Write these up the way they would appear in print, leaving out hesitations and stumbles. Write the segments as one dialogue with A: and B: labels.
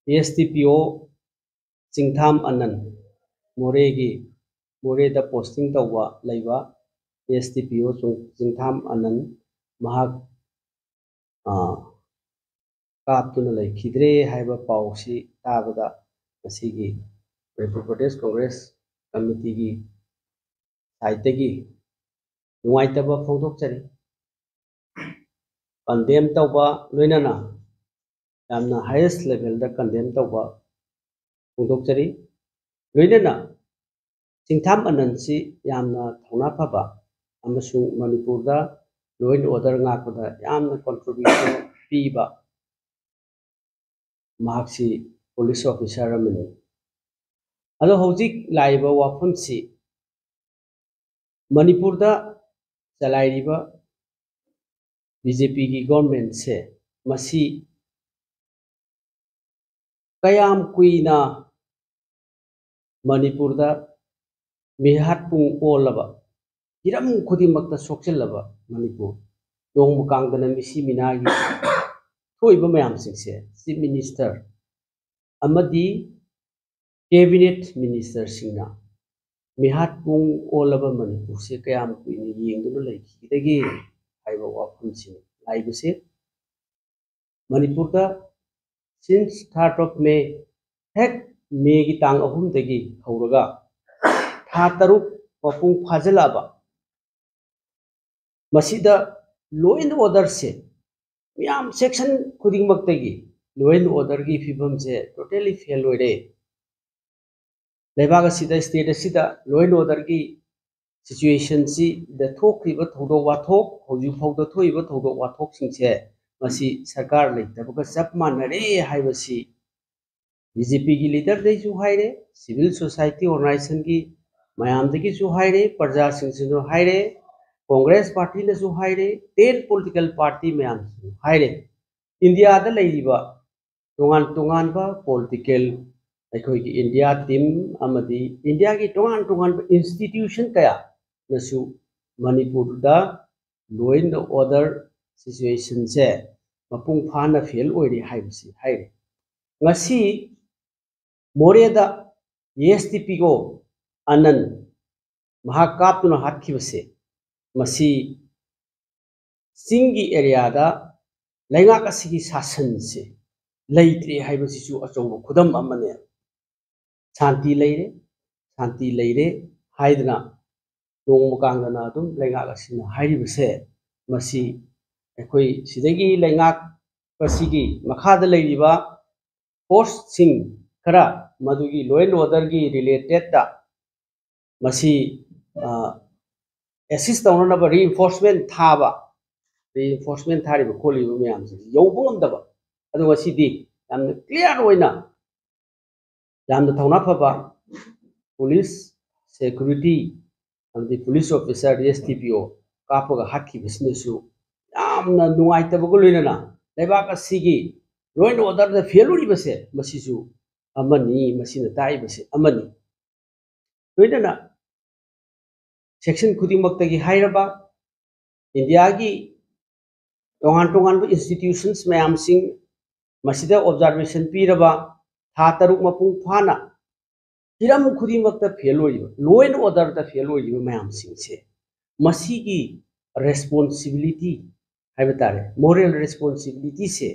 A: ASTPO Singtham Anand Moregi Moreda posting tawwa laiba ASTPO Singtham Anand mahak kaptuna laikhidre haiba pausi tabada masigi Manipur Pradesh Congress Committee gi saitegi nuaitaba phongdokchari condemn tawba loinana yamna highest level da condemn tawba phongdokchari loinana Singtham Anand si yamna thona phaba amasung Manipur da law and order ngakpada yamna contribution piba mahaksi police officer amani ado hojik laiba wafam si Manipur da chalairiba BJP ki government se masi kayam kuina Manipur da mihat pung olaba hiram khudimakta sokchilaba Manipur dong mukangdana misi minagi thoiba mayam singse chief minister amadi cabinet minister singna mihat pung olaba Manipur se kayam kuina yengduna laikhidagi haiba wafam sin laibase Manipur da since 3rd of May hek May ki tang ahum dagi hauraga tha taruk mapung phajalaba masida law and order se miyam section khudingmak dagi law and order gi fibam se totally fail oire lebaga sida state sida law and order gi situation si the thokriba thodok wathok hoju phauda thoiba thodok wathok singse masi sarkar leitabuga chap manare haibasi BJP की leader दे जो हायरे civil society organisation की मयाम दे की जो हायरे प्रजा सिंह से जो हायरे Congress party ने जो हायरे 10 पॉलिटिकल पार्टी मयाम से हायरे इंडिया दा लेरिबा तोंगान तोंगान बा पॉलिटिकल अखोई की इंडिया टीम अमदी इंडिया की तोंगान तोंगान इंस्टीट्यूशन कया नसु मणिपुर दा लॉ एंड ऑर्डर सिचुएशन से मपुंग फाना fail ओइरे हाइबसी हायरे ngasi Moreda ASTPO Anand mahakaptuna hatkibase masi singi area da laingak asigi sasan se leitre haibasi chu achong khudam amane shanti leire haidna dong mukangdana adum laingak asina hairibase masi ekoi sidagi laingak pasigi makhada leiriba force sing kara madugi law and order gi related da masi assist tawna ba reinforcement thaba reinforcement thari ba kholi ba mayam si yobungam da ba adu wasi di yamna clear oina yamna thawna phaba police security and the police officer STPO kapaga hakki business su yamna nuai ta ba ko loina na leba ka sigi law and order the failure base masisu amani masina tai base amani loina section khudimak tagi hairaba india gi tongan institutions mayam sing masida observation piraba tha taruk mapung phana hiram khudimak ta failure law and order ta failure mayam sing se masigi responsibility haibatare moral responsibility se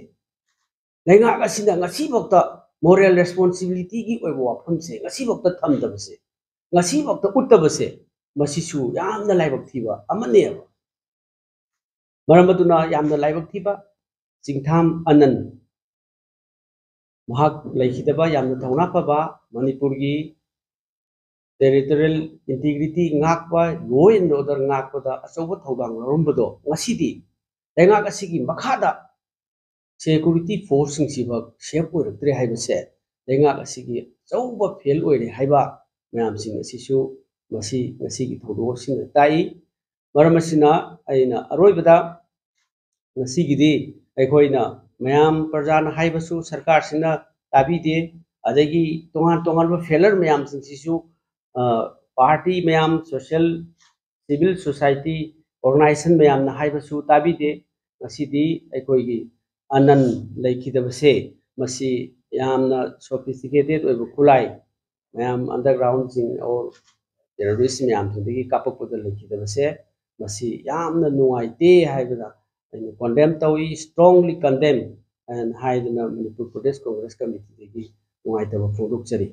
A: laingak asina ngasi bokta moral responsibility gi oibo wafam se ngasi bokta thamdabase ngasi bokta uttabase masisu yamna laibak thiba amane maramaduna yamna laibak thiba Singtham Anand mahak laikhidaba yamna thawna paba Manipur gi territorial integrity ngakpa law and order ngakpa da achoba thodang rombado ngasidi laingak asigi makhada security force sing sibak shape oiraktre haibase laingak asigi chauba fail oire haiba mayam sing asisu masi ngasigi thodo sing tai maramasina aina aroibada ngasigidi aikhoina mayam prajana haibasu sarkar sina tabide adagi tongan ba failure mayam sing sisu party mayam social civil society organization mayam na haibasu tabide ngasidi aikoigi Anand laikhidabase masi यामना sophisticated ओइब खुलाई मैम underground सिंग or terrorist मैम सिंदगी कापकपद लेखिदबसे मसी यामना नुंगाइते हाइबदा अइन कंडेम तौई स्ट्रांगली कंडेम एंड हाइदना मणिपुर प्रदेश कांग्रेस कमिटी नुंगाइतब फोंदोकचरी।